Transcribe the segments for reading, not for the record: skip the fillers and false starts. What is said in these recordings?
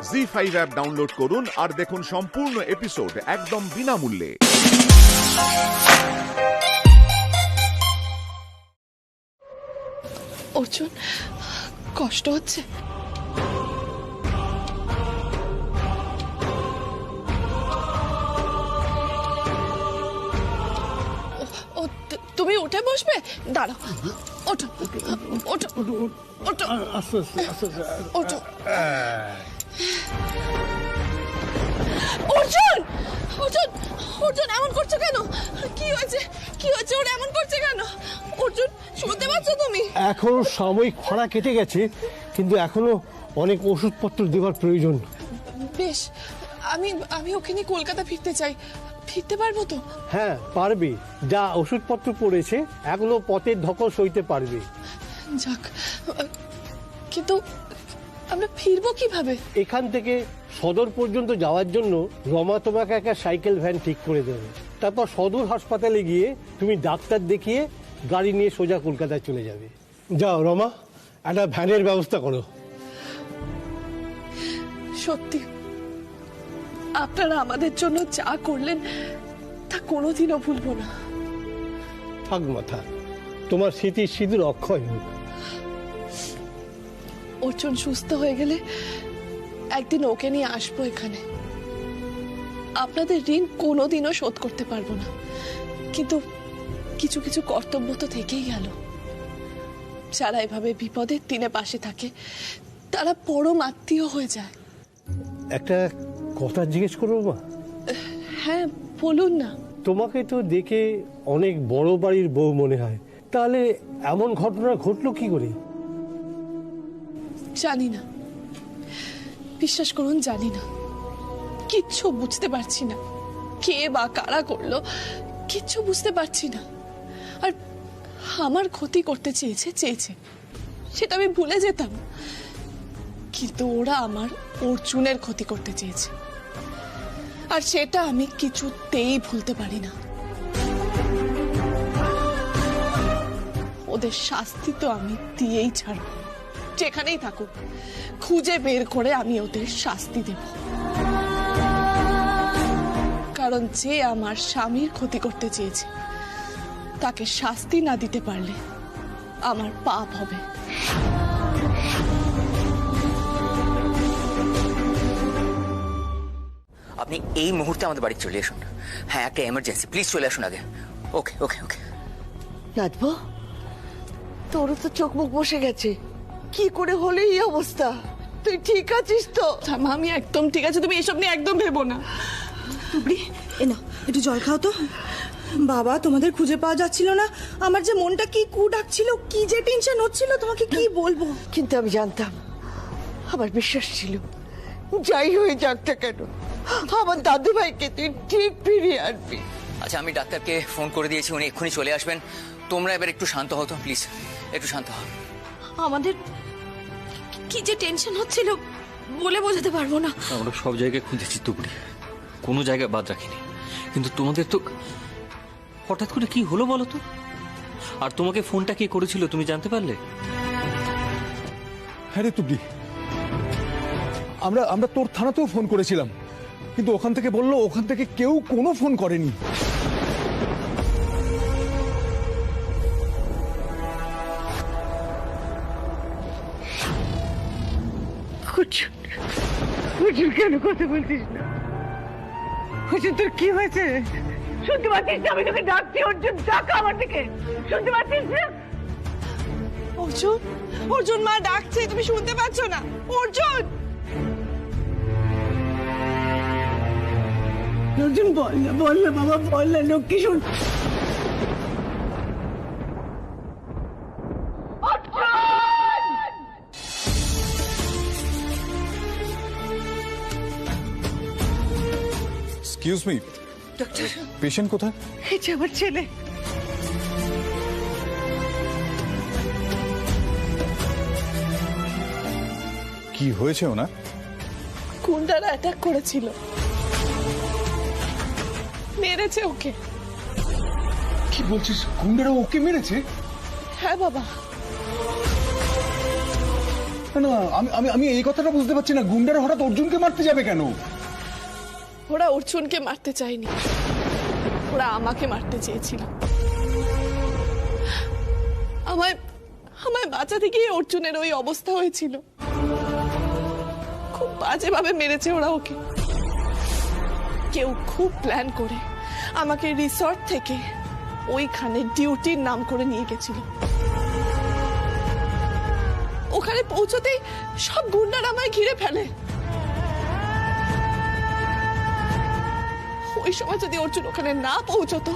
ZEE5 app download করুন আর দেখুন সম্পূর্ণ এপিসোড একদম বিনামূল্যে। অর্জুন, কষ্ট হচ্ছে? তুমি উঠে বসবে? দাঁড়াও, ওঠো ওঠো ওঠো ওঠো। অর্জুন, অর্জুন, অর্জুন, এমন করছো কেন? কি হয়েছে? কি হয়েছে? ওরা এমন করছে কেন? অর্জুন, শুনতে পাচ্ছ তুমি? এখনো সাময়িক খরা কেটে গেছে, কিন্তু এখনো অনেক ওষুধপত্র দেওয়ার প্রয়োজন। বেশ, আমি ওকে নিয়ে কলকাতা ফিরতে চাই। ফিরতে পারবো তো? হ্যাঁ পারবে, যা ওষুধপত্র পড়েছে এগুলো পথের ধকল সইতে পারবে। যাক, কিন্তু আমরা ফিরবো কিভাবে? এখান থেকে সদর পর্যন্ত যাওয়ার জন্য রমা তোমাকে একটা সাইকেল ভ্যান ঠিক করে দেবে। তারপর সদর হাসপাতালে গিয়ে তুমি ডাক্তার দেখিয়ে গাড়ি নিয়ে সোজা কলকাতায় চলে যাবে। যাও রমা, একটা ভ্যানের ব্যবস্থা করো। সত্যি আপনারা আমাদের জন্য যা করলেন তা কোনোদিনও ভুলবো না। থাক মাথা, তোমার স্মৃতির সিঁদুর অক্ষয় হোক। অর্জুন সুস্থ হয়ে গেলে একদিন ওকে নিয়ে আসবো এখানে। আপনাদের ঋণ কোনোদিনও শোধ করতে পারবো না, কিন্তু কিছু কিছু কর্তব্য তো থেকেই গেল। যারা এভাবে বিপদের দিনে পাশে থাকে তারা পরম আত্মীয় হয়ে যায়। একটা কথা জিজ্ঞেস করবো মা? হ্যাঁ বলুন না। তোমাকে তো দেখে অনেক বড় বাড়ির বউ মনে হয়, তাহলে এমন ঘটনা ঘটলো কি করে? জানি না, বিশ্বাস করুন জানি না। কিচ্ছু বুঝতে পারছি না, কে বা কারা করলো কিচ্ছু বুঝতে পারছি না। আর আমার ক্ষতি করতে চেয়েছে সেটা আমি ভুলে যেতাম, কিন্তু ওরা আমার অর্জুনের ক্ষতি করতে চেয়েছে, আর সেটা আমি কিছুতেই ভুলতে পারি না। ওদের শাস্তি তো আমি দিয়েই ছাড়ব, যেখানেই থাকুক খুঁজে বের করে আমি ওদের শাস্তি দেব। কারণ যে আমার স্বামীর ক্ষতি করতে চেয়েছে তাকে শাস্তি না দিতে পারলে আমার পাপ হবে। আপনি এই মুহূর্তে আমাদের বাড়ি চলে আসুন। হ্যাঁ, একটা এমার্জেন্সি, প্লিজ চলে আসুন আগে। ওকে ওকে ওকে। রাজবো, তোরও তো চোখ মুখ বসে গেছে, কি করে হলো এই অবস্থা? তুই ঠিক আছিস তো? মা, আমি একদম ঠিক আছে, তুমি এসব নিয়ে একদম ভেবো না। টুকরি, এ নাও একটু জল খাও তো। বাবা, তোমাদের খুঁজে পাওয়া যাচ্ছিল না, আমার যে মনটা কি কু ডাকছিল, কি যে টেনশন হচ্ছিল তোমাকে কি বলবো। কিন্তু আমি জানতাম, আমার বিশ্বাস ছিল যাই হয়ে যাক না কেন আমার দাদু ভাইকে তুই ঠিক ফিরিয়ে আনবি। আচ্ছা, আমি ডাক্তারকে ফোন করে দিয়েছি, উনি এক্ষুনি চলে আসবেন। তোমরা এবার একটু শান্ত হও তো, প্লিজ একটু শান্ত হও। আমাদের কি যে টেনশন হচ্ছিল বলে বোঝাতে পারবো না। আমরা সব জায়গায় খুঁজেছি টুকরি, কোনো জায়গায় বাদ রাখিনি, কিন্তু তোমাদের তো হঠাৎ করে কি হলো বলো তো? আর তোমাকে ফোনটা কে করেছিল তুমি জানতে পারলে? হ্যাঁ রে তুবড়ি, আমরা তোর থানাতেও ফোন করেছিলাম, কিন্তু ওখান থেকে বললো ওখান থেকে কেউ কোনো ফোন করেনি। কেন কথা বলছিস না? অর্জুন, তোর কি হয়েছে? শুনতে পাচ্ছিস না আমি তোকে ডাকছি? অর্জুন, ডাক আমার দিকে, শুনতে পাচ্ছিস না? অর্জুন, অর্জুন, মা ডাকছে, তুমি শুনতে পাচ্ছ না? অর্জুন, অর্জুন বল না বাবা, বল না, লক্ষ্মী শুন। এক্সকিউজ মি, ডক্টর, পেশেন্ট কোথায়? এই যে আমার ছেলে। কি হয়েছে ওনার? গুন্ডারা অ্যাটাক করেছিল, মেরেছে ওকে। কি বলছিস? গুন্ডারা ওকে মেরেছে? হ্যাঁ বাবা, না আমি আমি আমি এই কথাটা বুঝতে পারছি না, গুন্ডারা হঠাৎ অর্জুনকে মারতে যাবে কেন? ওরা অর্জুনকে মারতে চায়নি, ওরা আমাকে মারতে চেয়েছিল। আমায় আমায় বাঁচাতে গিয়ে অর্জুনের ওই অবস্থা হয়েছিল। খুব বাজেভাবে মেরেছে ওরা ওকে। কেউ খুব প্ল্যান করে আমাকে রিসর্ট থেকে ওইখানে ডিউটির নাম করে নিয়ে গেছিল। ওখানে পৌঁছতেই সব গুন্ডারা আমায় ঘিরে ফেলে। ওই সময় যদি অর্জুন ওখানে না পৌঁছতো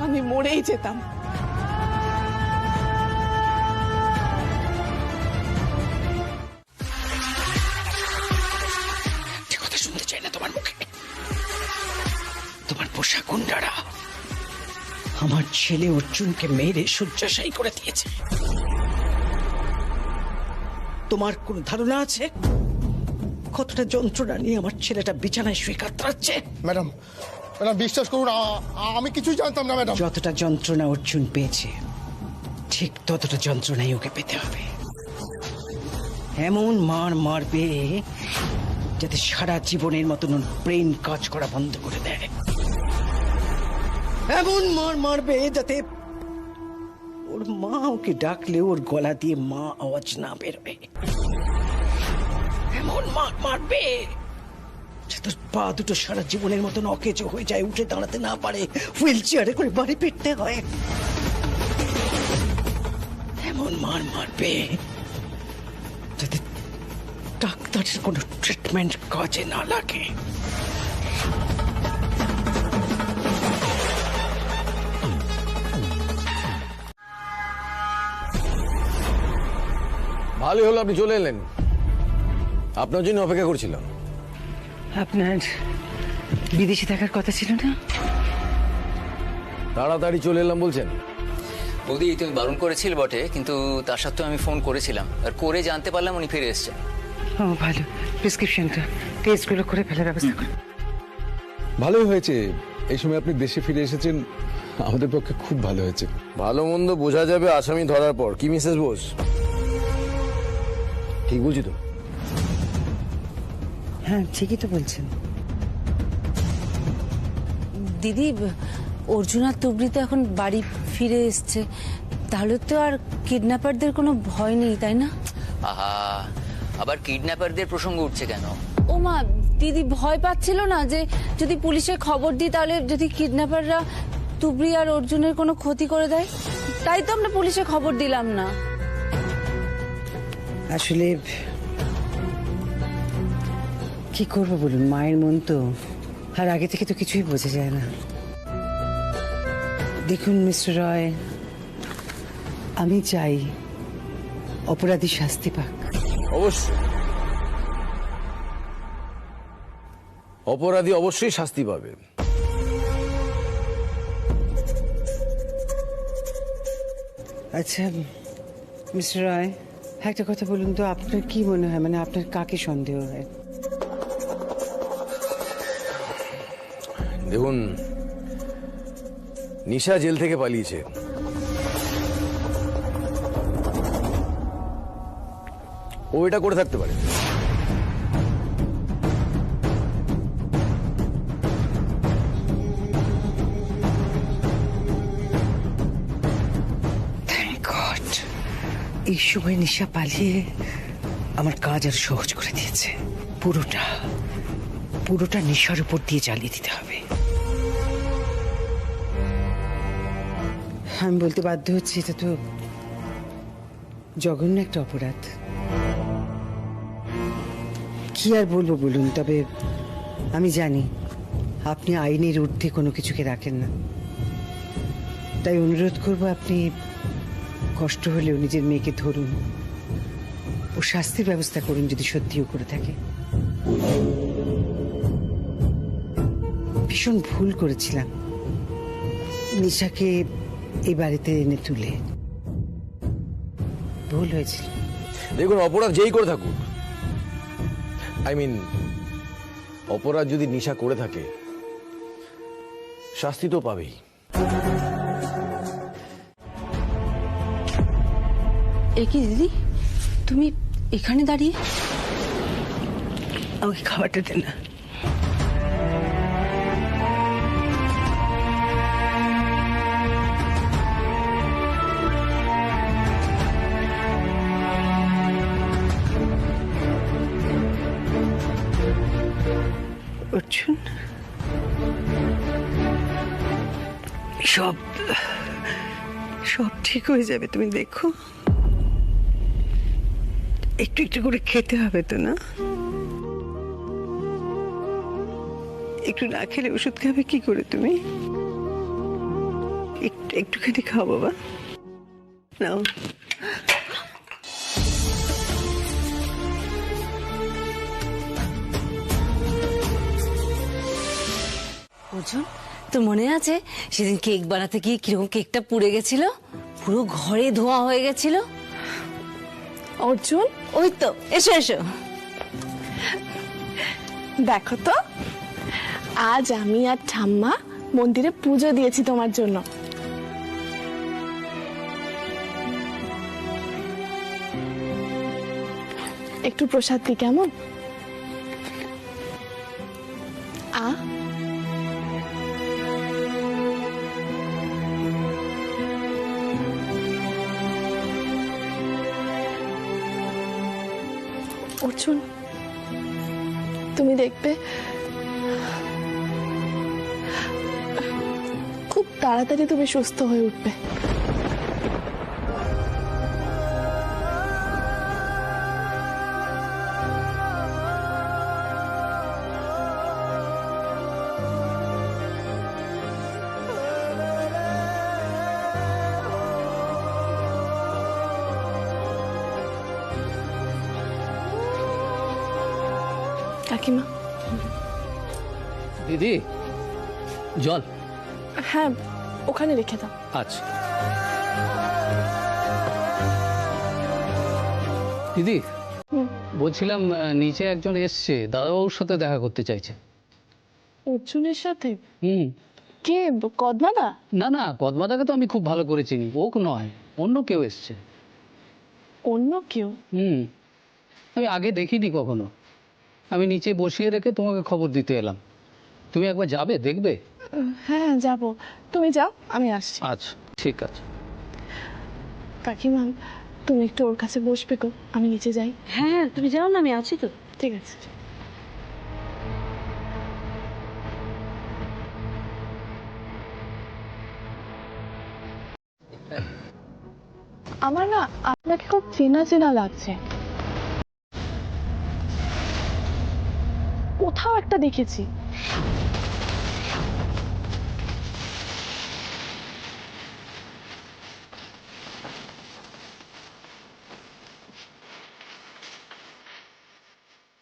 আমি মরেই যেতাম। কথা শুনতে চাই না তোমার মুখে। তোমার পোষা গুন্ডারা আমার ছেলে অর্জুনকে মেরে শয্যাশায়ী করে দিয়েছে। তোমার কোন ধারণা আছে কতটা যন্ত্রণা নিয়ে আমার ছেলেটা বিছানায় শুয়ে কাতরাচ্ছে? ম্যাডাম ম্যাডাম বিশ্বাস করুন, আমি কিছুই জানতাম না ম্যাডাম। যতটা যন্ত্রণা অর্জুন পেয়েছে ঠিক ততটা যন্ত্রণাই ওকে পেতে হবে। এমন মার মারবে যাতে সারা জীবনের মতন ওর ব্রেন কাজ করা বন্ধ করে দেয়। এমন মার মারবে যাতে ওর মা ওকে ডাকলে ওর গলা দিয়ে মা আওয়াজ না বেরোয়। এমন মার মারবে যাতে ওর পা দুটো সারা জীবনের মতন অকেজো হয়ে যায়, উঠে দাঁড়াতে না পারে, হুইল চেয়ারে করে বাড়ি ফিরতে হয়। এমন মার মারবে যাতে ডাক্তারের কোনো ট্রিটমেন্ট কাজে না লাগে। ভালোই হলো আপনি চলে এলেন, আপনার জন্য অপেক্ষা করছিলাম। আপনার বিদেশে থাকার কথা ছিল না? তাড়াতাড়ি চলে এলাম বলছেন? বৌদি তুমি বারণ করেছিল বটে, কিন্তু তার সত্ত্বেও আমি ফোন করেছিলাম, আর করে জানতে পারলাম উনি ফিরে এসেছেন। ও ভালো, প্রেসক্রিপশনটা টেস্টগুলো করে ফেলার ব্যবস্থা করুন। ভালোই হয়েছে এই সময় আপনি দেশে ফিরে এসেছেন, আমাদের পক্ষে খুব ভালো হয়েছে। ভালো মন্দ বোঝা যাবে আসামি ধরার পর, কি মিসেস বোস? ঠিক বলছি তো? হ্যাঁ ঠিকই তো বলছেন। দিদি, অর্জুন আর তুবড়ি তো এখন বাড়ি ফিরে এসছে, তাহলে তো আর কিডন্যাপারদের কোনো ভয় নেই, তাই না? আহা, আবার কিডন্যাপারদের প্রসঙ্গ উঠছে কেন? ও মা, দিদি ভয় পাচ্ছিল না যে যদি পুলিশে খবর দিই তাহলে যদি কিডন্যাপাররা তুবড়ি আর অর্জুনের কোনো ক্ষতি করে দেয়, তাই তো আমরা পুলিশে খবর দিলাম না। আসলে কি করবো বলুন, মায়ের মন তো, আর আগে থেকে তো কিছুই বোঝা যায় না। দেখুন মিস্টার রয়, আমি চাই অপরাধী শাস্তি পাক। অবশ্যই অপরাধী অবশ্যই শাস্তি পাবে। আচ্ছা মিস্টার রয়, একটা কথা বলুন তো, আপনার কি মনে হয়, মানে আপনার কাকে সন্দেহ হয়? দেখুন, নিশা জেল থেকে পালিয়েছে, ও এটা করে থাকতে পারে। এই সময় নিশা পালিয়ে আমার কাজ আর সহজ করে দিয়েছে। পুরোটা নিশার উপর দিয়ে চালিয়ে দিতে হবে। আমি বলতে বাধ্য হচ্ছি, এটা তো জঘন্য একটা অপরাধ। কি আর বলবো বলুন, তবে আমি জানি আপনি আইনের ঊর্ধ্বে কোনো কিছুকে রাখেন না, তাই অনুরোধ করবো আপনি কষ্ট হলেও নিজের মেয়েকে ধরুন ও শাস্তির ব্যবস্থা করুন যদি সত্যিও করে থাকে। ভীষণ ভুল করেছিলাম নিশাকে এই বাড়িতে এনে তুলে, ভুল হয়েছিল। দেখুন, অপরাধ যেই করে থাকুক, অপরাধ যদি নিশা করে থাকে শাস্তি তো পাবেই। এ কি দিদি, তুমি এখানে দাঁড়িয়ে? আমাকে খাবারটা দে না। অর্জুন, সব সব ঠিক হয়ে যাবে, তুমি দেখো। একটু একটু করে খেতে হবে তো, না? একটু না খেলে ওষুধ খাবে কি করে তুমি? একটুখানি খাও বাবা, নাও। অর্জুন, তোর মনে আছে সেদিন কেক বানাতে গিয়ে কিরকম কেকটা পুড়ে গেছিল? পুরো ঘরে ধোঁয়া হয়ে গেছিল। অর্জুন, ওই তো, এসো এসো। দেখো তো, আজ আমি আর ঠাম্মা মন্দিরে পুজো দিয়েছি তোমার জন্য। একটু প্রসাদ দি, কেমন? অর্জুন, তুমি দেখবে খুব তাড়াতাড়ি তুমি সুস্থ হয়ে উঠবে। কাকিমা। দিদি, জল? হ্যাঁ, ওখানে রেখে দাও। আচ্ছা। দিদি, বলছিলাম নিচে একজন এসছে, দাদাবাবুর সাথে দেখা করতে চাইছে। অর্জুনের সাথে? কে? কদমাদা? না না, কদমাদাকে তো আমি খুব ভালো করে চিনি, ও নয়, অন্য কেউ এসছে। অন্য কেউ? আমি আগে দেখিনি কখনো। আমি নিচে বসিয়ে রেখে তোমাকে খবর দিতে এলাম। তুমি একবার যাবে, দেখবে? হ্যাঁ, যাব। তুমি যাও, আমি আসছি। আচ্ছা, ঠিক আছে। কাকিমা, তুমি একটু ওর কাছে বসবে গো, আমি নিচে যাই। হ্যাঁ, তুমি যাও না, আমি আছি তো। ঠিক আছে। আমার না আপনাকে খুব চেনা চেনা লাগছে, কোথাও একটা দেখেছি।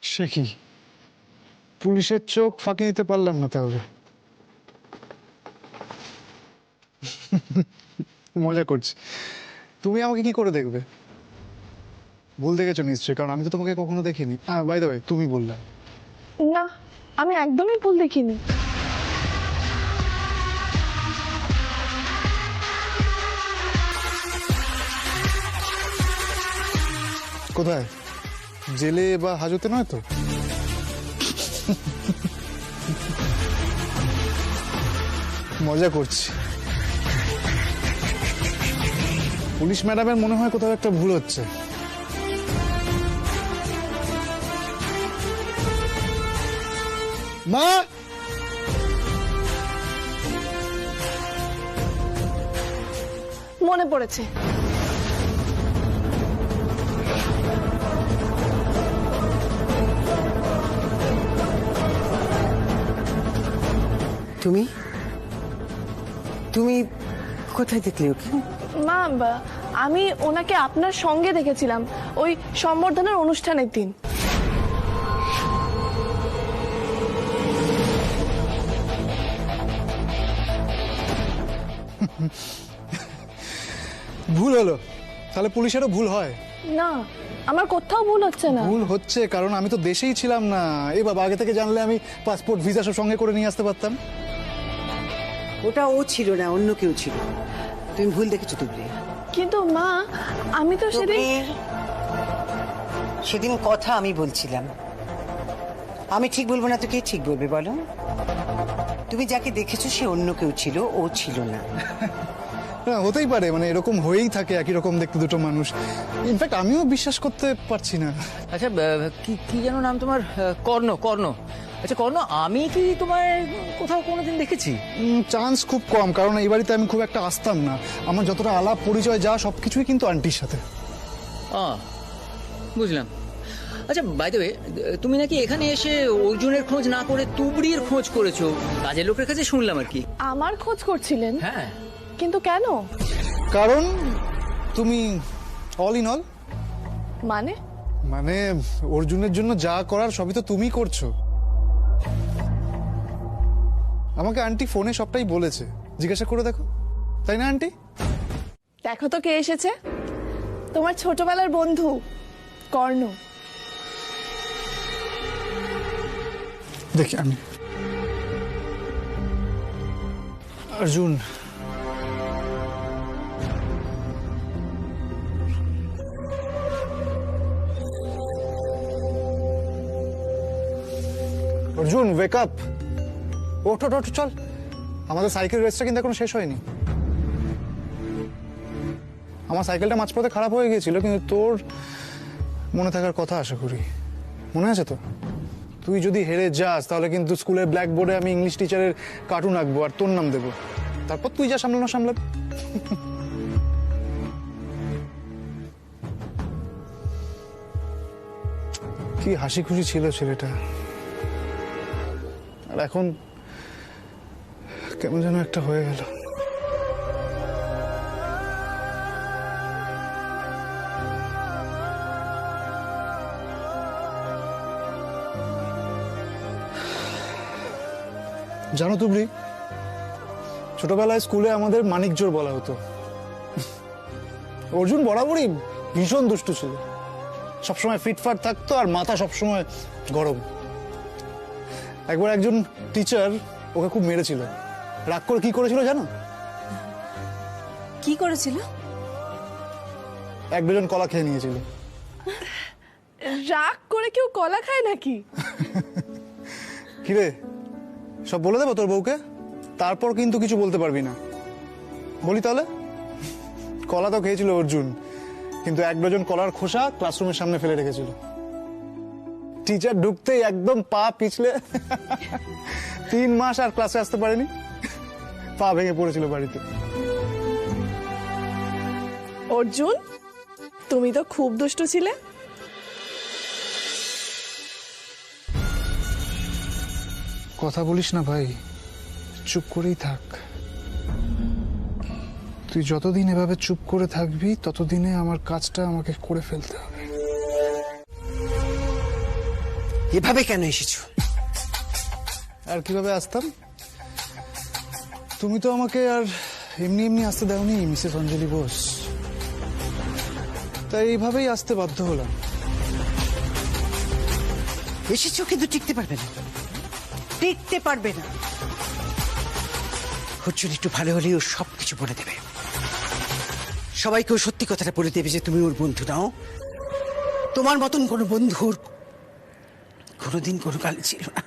সে কি, পুলিশের চোখ ফাঁকি দিতে পারলাম না তাহলে? মজা করছি। তুমি আমাকে কি করে দেখবে? ভুল দেখেছো নিশ্চয়ই, কারণ আমি তো তোমাকে কখনো দেখিনি। বাই দ্য ওয়ে, তুমি বললে। না, আমি একদমই ভুল দেখিনি। কোথায়? জেলে বা হাজতে নয় তো? মজা করছি। পুলিশ ম্যাডামের মনে হয় কোথাও একটা ভুল হচ্ছে। মা, মনে পড়েছে। তুমি তুমি কোথায় দেখলে ওকে? মা, আমি ওনাকে আপনার সঙ্গে দেখেছিলাম ওই সম্বর্ধনার অনুষ্ঠানের দিন। ভুল হলো, তাহলে পুলিশেরও ভুল হয়? না, আমার কোথাও ভুল হচ্ছে না। ভুল হচ্ছে কারণ আমি তো দেশেই ছিলাম না। এই বাবা, আগে থেকে জানলে আমি পাসপোর্ট ভিসা সব সঙ্গে করে নিয়ে আসতে পারতাম। ওটা ও ছিল না, অন্য কেউ ছিল। তুমি ভুল দেখেছো তুবড়ি। কিন্তু মা, আমি তো সেদিন সেদিন কথা আমি বলছিলাম, আমি ঠিক বলবো না তো কে ঠিক বলবে বলো? তুমি যাকে দেখেছো সে অন্য কেউ ছিল, ও ছিল না। না, হতেই পারে, মানে এরকম হয়েই থাকে একই রকম দেখতে দুটো মানুষ। ইনফ্যাক্ট আমিও বিশ্বাস করতে পারছি না। আচ্ছা কি কি যেন নাম তোমার? কর্ণ। কর্ণ, আচ্ছা কর্ণ, আমি কি তোমার কোথাও কোনোদিন দেখেছি? চান্স খুব কম, কারণ এই বাড়িতে আমি খুব একটা আসতাম না। আমার যতটা আলাপ পরিচয় যা সবকিছুই কিন্তু আন্টির সাথে। বুঝলাম। আচ্ছা বাই দ্য ওয়ে, তুমি নাকি এখানে এসে অর্জুনের খোঁজ না করে তুবড়ির খোঁজ করেছো, কাজের লোকের কাছে শুনলাম আর কি। আমার খোঁজ করছিলেন? হ্যাঁ। কিন্তু কেন? কারণ তুমি অল ইন অল। মানে অর্জুনের জন্য যা করার সবই তো তুমি করছো। আমাকে আন্টি ফোনে সবটাই বলেছে, জিজ্ঞাসা করে দেখো, তাই না আন্টি? দেখো তো কে এসেছে, তোমার ছোটবেলার বন্ধু কর্ণ। দেখি আমি। অর্জুন, অর্জুন ওয়েক আপ, ওঠ ওঠ ওঠ, চল। আমাদের সাইকেল রেসটা কিন্তু এখনো শেষ হয়নি। আমার সাইকেলটা মাঝপথে খারাপ হয়ে গিয়েছিল, কিন্তু তোর মনে থাকার কথা আশা করি। মনে আছে তো? তুই যদি হেরে যাস তাহলে কিন্তু স্কুলের ব্ল্যাকবোর্ডে আমি ইংলিশ টিচারের কার্টুন আঁকবো আর তোর নাম দেবো। তারপর তুই যা সামলানো সামলাবি। কি হাসি খুশি ছিল ছেলেটা, আর এখন কেমন যেন একটা হয়ে গেল। জানো তুবড়ি, ছোটবেলায় স্কুলে আমাদের মানিক জোর বলা হতো। অর্জুন বরাবরই ভীষণ দুষ্টু ছিল, সবসময় ফিটফাট থাকতো আর মাথা সবসময় গরম। একবার একজন টিচার ওকে খুব মেরেছিল। রাগ করে কি করেছিল জানো? কি করেছিল? 1 ডজন কলা খেয়ে নিয়েছিল। রাগ করে কেউ কলা খায় নাকি? কিরে, সব বলে দেবো তোর বউকে? তারপর কিন্তু কিছু বলতে পারবি না। বলি তাহলে? কলা তো খেয়েছিল অর্জুন, কিন্তু 1 ডজন কলার খোসা ক্লাসরুমের সামনে ফেলে রেখেছিল। টিচার ঢুকতেই একদম পা পিছলে 3 মাস আর ক্লাসে আসতে পারেনি, পা ভেঙে পড়েছিল বাড়িতে। অর্জুন, তুমি তো খুব দুষ্টু ছিলে। কথা বলিস না ভাই, চুপ করেই থাক। তুই যতদিন এভাবে চুপ করে থাকবি ততদিনে আমার কাজটা আমাকে করে ফেলতে হবে। এভাবে কেন এসেছো? আর কিভাবে আসতাম? তুমি তো আমাকে আর এমনি এমনি আসতে দাওনি মিসেস অঞ্জলি বোস, তাই এইভাবেই আসতে বাধ্য হলাম। এসেছো কিন্তু টিকতে পারবে না, টিকতে পারবে না। অর্জুন একটু ভালো হলেই ও সবকিছু বলে দেবে, সবাইকেও সত্যি কথাটা বলে দেবে যে তুমি ওর বন্ধু নাও। তোমার মতন কোনো বন্ধুর কোনোদিন কোনো কাল ছিল না।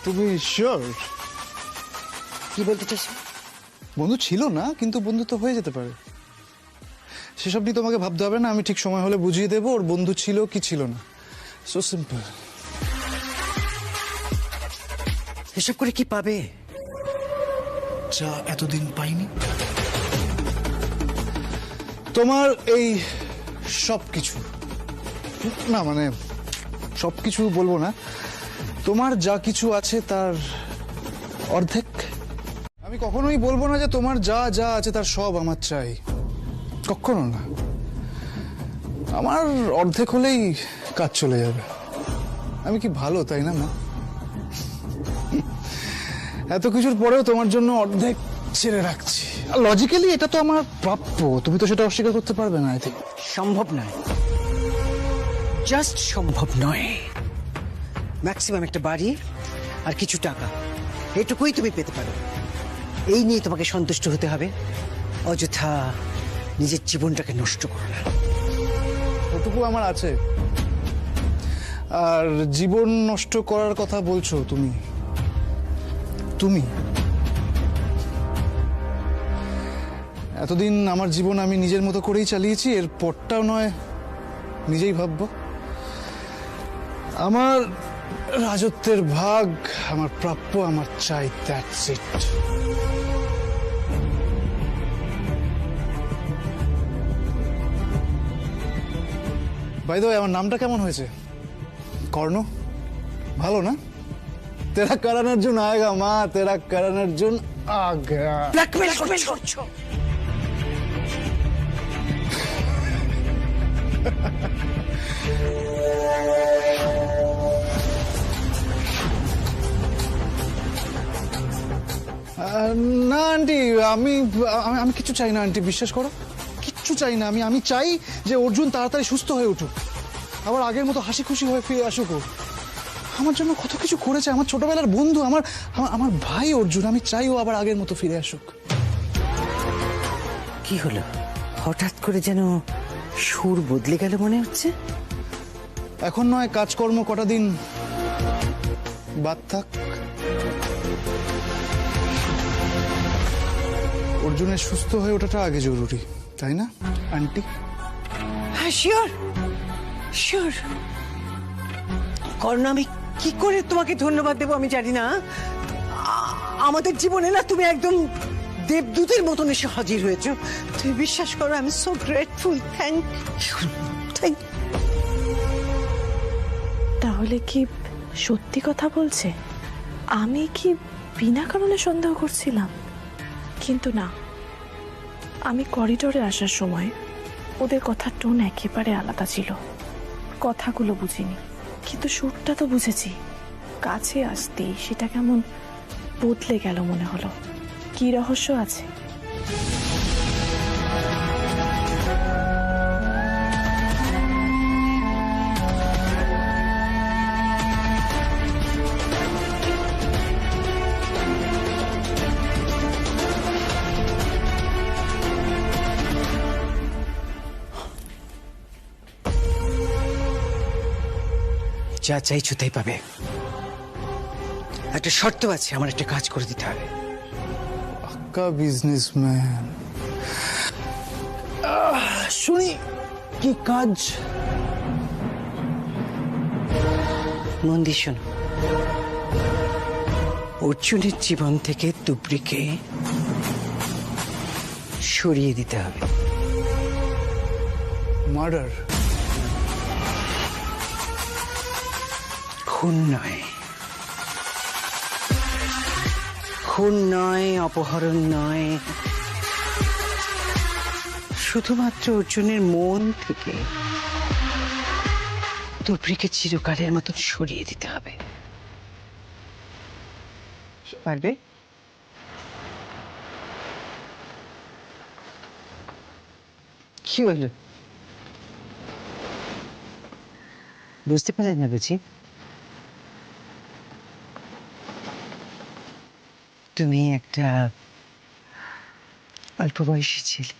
তুমি শিওর? কি বলতে চাইছো? বন্ধু ছিল না, কিন্তু বন্ধু তো হয়ে যেতে পারে। সেসব নিয়ে তোমাকে ভাবতে হবে না, আমি ঠিক সময় হলে বুঝিয়ে দেবো ওর বন্ধু ছিল কি ছিল না। So simple. এসব করে কি পাবে? যা এতদিন পাইনি। তোমার এই সবকিছু, না মানে সবকিছু বলবো না, তোমার যা কিছু আছে তার অর্ধেক। আমি কখনোই বলবো না যে তোমার যা যা আছে তার সব আমার চাই, কখনো না। আমার অর্ধেক হলেই কাজ চলে যাবে। আমি কি ভালো, তাই না মা? এত কিছুর পরেও তোমার জন্য অর্ধেক ছেড়ে রাখছি। আর লজিক্যালি এটা তো আমার প্রাপ্য, তুমি তো সেটা অস্বীকার করতে পারবে না। আই থিঙ্ক সম্ভব নয়, জাস্ট সম্ভব নয়। ম্যাক্সিমাম একটা বাড়ি আর কিছু টাকা, এটুকুই তুমি পেতে পারো। এই নিয়ে তোমাকে সন্তুষ্ট হতে হবে। অযথা নিজের জীবনটাকে নষ্ট করো না। ওটুকু আমার আছে। আর জীবন নষ্ট করার কথা বলছো তুমি, তুমি এতদিন আমার জীবন আমি নিজের মতো করেই চালিয়েছি, এর পরটাও নয় নিজেই ভাববো। আমার রাজত্বের ভাগ আমার প্রাপ্য, আমার চাই, that's it. By the way, আমার নামটা কেমন হয়েছে? কর্ণ, ভালো না? তেরা কারণ অর্জুন আয়েগা মা, তেরা কারণ অর্জুন আগা। ব্ল্যাকমেল করছো। না আন্টি, আমি আমি কিছু চাই না আন্টি, বিশ্বাস করো, কিচ্ছু চাই না। আমি চাই যে অর্জুন তাড়াতাড়ি সুস্থ হয়ে উঠুক, আবার আগের মতো হাসি খুশি হয়ে ফিরে আসুক। ও আমার জন্য কত কিছু করেছে, আমার ছোটবেলার বন্ধু, আমার আমার ভাই অর্জুন। আমি চাই ও আবার আগের মতো ফিরে আসুক। কি হলো হঠাৎ করে যেন সুর বদলে গেল মনে হচ্ছে? এখন নয়, কাজকর্ম কটা দিন বাদ থাক। অর্জুনের সুস্থ হয়ে ওঠাটা আগে জরুরি, তাই না আন্টি? হ্যাঁ, শিওর শিওর। কর্ণ, আমি কি করে তোমাকে ধন্যবাদ দেবো আমি জানি না। আমাদের জীবনে না তুমি একদম দেবদূতের মতন এসে হাজির হয়েছো। তুমি বিশ্বাস করো, আমি সো গ্রেটফুল। Thank you. তাহলে কি সত্যি কথা বলছে? আমি কি বিনা কারণে সন্দেহ করছিলাম? কিন্তু না, আমি করিডোরে আসার সময় ওদের কথার টোন একেবারে আলাদা ছিল। কথাগুলো বুঝিনি, কিন্তু সুরটা তো বুঝেছি। কাছে আসতেই সেটা কেমন বদলে গেল মনে হলো। কি রহস্য আছে? যা চাইছো তাই পাবে। একটা শর্ত আছে, আমার একটা কাজ করে দিতে হবে। পাক্কা বিজনেসম্যান। শুনি কি কাজ? মন দিয়ে শোনো। অর্জুনের জীবন থেকে তুবড়িকে সরিয়ে দিতে হবে। মার্ডার? খুন নয়, খুন নয়, অপহরণ নয়, শুধুমাত্র অর্জুনের মন থেকে তুবড়িকে চিরকালের মতন সরিয়ে দিতে হবে। পারবে? কি হলো, বুঝতে পারেন না বুঝি? তুমি একটা অল্প বয়সী ছেলে,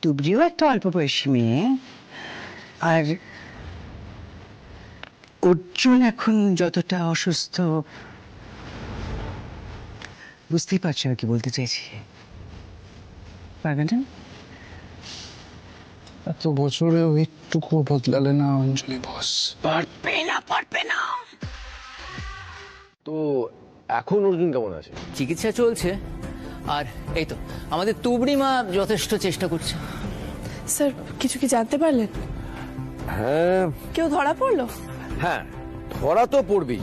তুবড়িও একটা অল্প বয়সী মেয়ে, আর অর্জুন এখন যতটা অসুস্থ, বুঝতেই পারছো আর কি বলতে চাইছি। পারবে না? এত বছরেও একটুকু বদলালে না অঞ্জলি বস। পারবে না, পারবে না। তো এখন অর্জুন কেমন আছে? চিকিৎসা চলছে, আর এই তো আমাদের তুবড়ি মা যথেষ্ট চেষ্টা করছে। স্যার, কিছু কি জানতে পারলেন? হ্যাঁ কেউ ধরা পড়লো? হ্যাঁ, ধরা তো পড়বেই।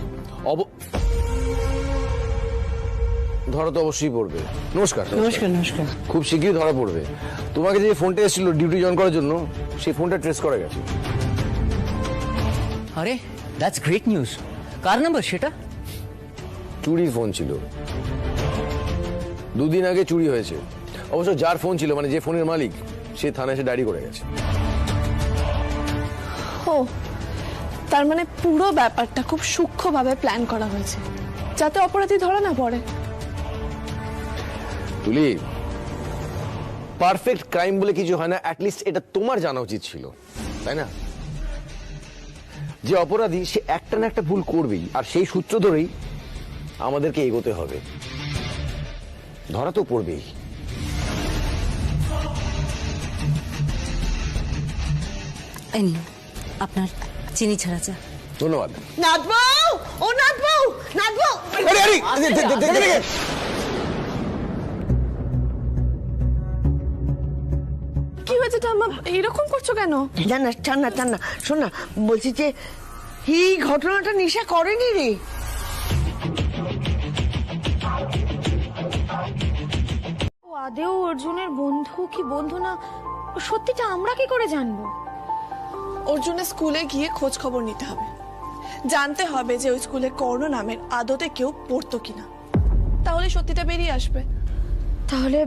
ধরা তো অবশ্যই পড়বে। নমস্কার। নমস্কার। নমস্কার। খুব শিগগিরই ধরা পড়বে। তোমাকে যে ফোনটা এসেছিল ডিউটি জয়েন করার জন্য, সেই ফোনটা ট্রেস করা গেছে। আরে that's great news. Car number সেটা? চুরির ফোন ছিল, 2 দিন আগে চুরি হয়েছে। অবশ্য যার ফোন ছিল, মানে যে ফোনের মালিক, সে থানায় এসে ডায়েরি করে গেছে। ও, তার মানে পুরো ব্যাপারটা খুব সূক্ষ্মভাবে প্ল্যান করা হয়েছে, যাতে অপরাধী ধরা না পড়ে। তুলি, পারফেক্ট ক্রাইম বলে কিছু হয় না, অ্যাটলিস্ট এটা তোমার জানা উচিত ছিল, তাই না? যে অপরাধী সে একটা না একটা ভুল করবেই, আর সেই সূত্র ধরেই আমাদেরকে এগোতে হবে। ধরা তো পড়বেই। এই নিন আপনার চিনি ছাড়া চা। ধন্যবাদ। নাথবাবু, ও নাথবাবু, নাথবাবু। কি হয়েছে ঠাম্মা, এরকম করছো কেন? জানা টান্না টান্না, শোন না, বলছি যে এই ঘটনাটা নিশা করেনি রে। ও আদেও অর্জুনের বন্ধু কি বন্ধু না, সত্যিটা আমরা কি করে জানবো? অর্জুনের স্কুলে গিয়ে খোঁজ খবর নিতে হবে, জানতে হবে যে ওই স্কুলে কর্ণ নামের আদতে কেউ পড়তো কিনা, তাহলে সত্যিটা বেরিয়ে আসবে। তাহলে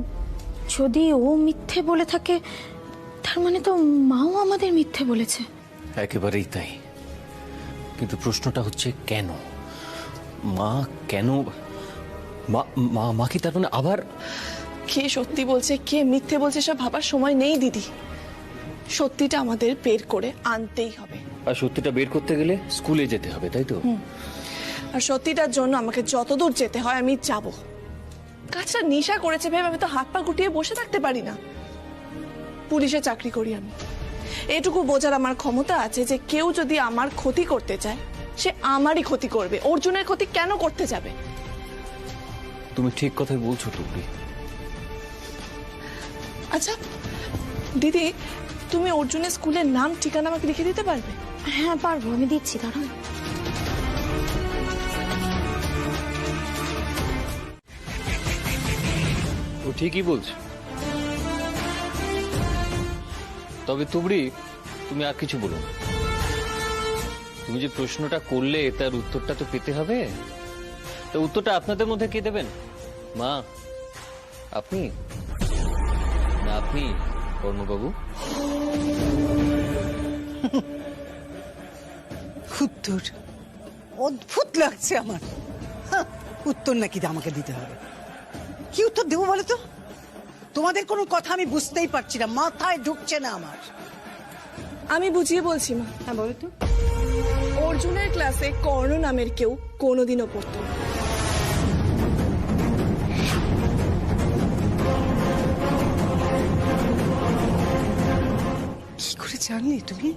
যদি ও মিথ্যে বলে থাকে, তার মানে তো মাও আমাদের মিথ্যে বলেছে। একেবারেই তাই, কিন্তু প্রশ্নটা হচ্ছে কেন? মা কেন? মা কি তার মানে আবার? কে সত্যি বলছে কে মিথ্যে বলছে সব ভাবার সময় নেই দিদি, সত্যিটা আমাদের বের করে আনতেই হবে। আর সত্যিটা বের করতে গেলে স্কুলে যেতে হবে, তাই তো? আর সত্যিটার জন্য আমাকে যতদূর যেতে হয় আমি যাব। কাজটা নিশা করেছে ভেবে আমি তো হাত পা গুটিয়ে বসে থাকতে পারি না। পুলিশে চাকরি করি আমি, এটুকু বোঝার আমার ক্ষমতা আছে যে কেউ যদি আমার ক্ষতি করতে চায় সে আমারই ক্ষতি করবে, অর্জুনের ক্ষতি কেন করতে যাবে? তুমি ঠিক কথাই বলছো টুকরি। আচ্ছা দিদি, তুমি অর্জুনের স্কুলের নাম ঠিকানা আমাকে লিখে দিতে পারবে? হ্যাঁ পারবো, আমি দিচ্ছি, দাঁড়ান। ও ঠিকই বলছে। তবে তুবড়ি, তুমি আর কিছু বলো না। তুমি যে প্রশ্নটা করলে তার উত্তরটা তো পেতে হবে। তো উত্তরটা আপনাদের মধ্যে কে দেবেন? মা আপনি না আপনি কর্ণবাবু? উত্তর অদ্ভুত লাগছে আমার। উত্তর নাকি আমাকে দিতে হবে? কি উত্তর দেবো বলো তো? তোমাদের কোনো কথা আমি বুঝতেই পারছি না, মাথায় ঢুকছে না আমার। আমি বুঝিয়ে বলছি মা। হ্যাঁ বলো তো। অর্জুনের ক্লাসে কর্ণ নামের কেউ কোনোদিনও পড়তো না। কি করে জানলে তুমি?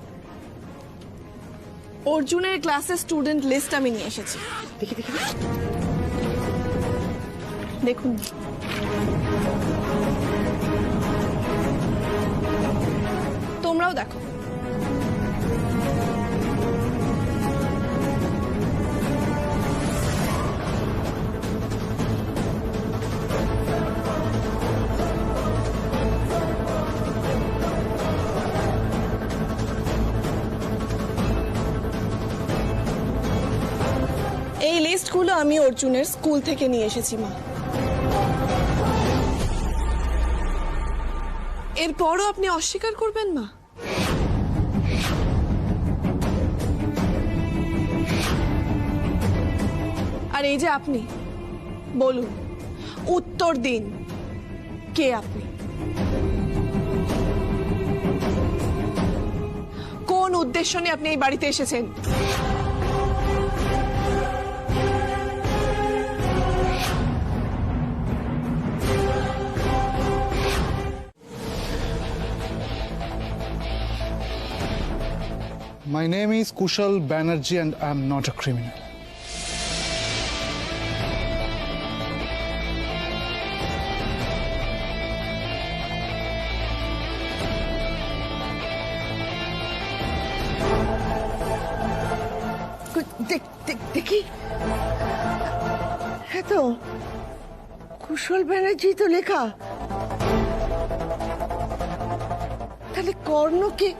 অর্জুনের ক্লাসের স্টুডেন্ট লিস্ট আমি নিয়ে এসেছি, দেখি দেখি। দেখুন। তোমরাও দেখো। এই লিস্টগুলো আমি অর্জুনের স্কুল থেকে নিয়ে এসেছি মা। এরপরও আপনি অস্বীকার করবেন মা? আর এই যে আপনি বলুন, উত্তর দিন, কে আপনি? কোন উদ্দেশ্য নিয়ে আপনি এই বাড়িতে এসেছেন? My name is Kushal Banerjee and I am not a criminal. দেখি, হ্যাঁ তো কুশল ব্যানার্জি তো লেখা। তাহলে কর্ণকে?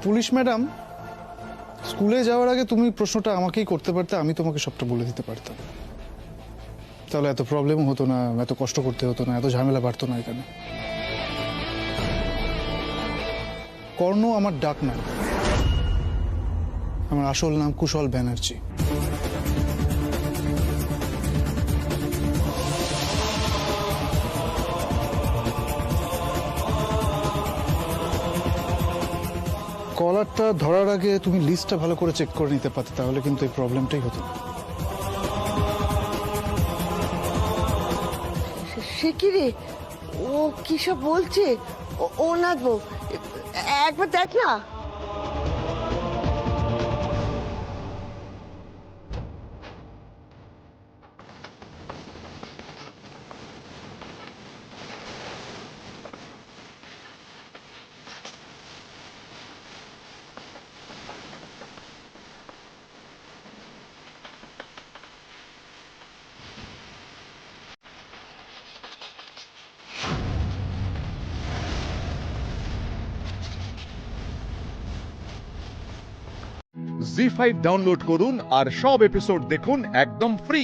পুলিশ ম্যাডাম, স্কুলে যাওয়ার আগে তুমি প্রশ্নটা আমাকেই করতে পারতে, আমি তোমাকে সবটা বলে দিতে পারতাম। তাহলে এত প্রবলেমও হতো না, এত কষ্ট করতে হতো না, এত ঝামেলা বাড়তো না এখানে। কর্ণ আমার ডাক নাম, আমার আসল নাম কুশল ব্যানার্জি। কলারটা ধরার আগে তুমি লিস্টটা ভালো করে চেক করে নিতে পারতে, তাহলে কিন্তু এই প্রবলেমটাই হতো না। সে কি রে, ও কি সব বলছে? ও নাচবো, একবার দেখ না। জি5 ডাউনলোড করুন আর সব এপিসোড দেখুন একদম ফ্রি।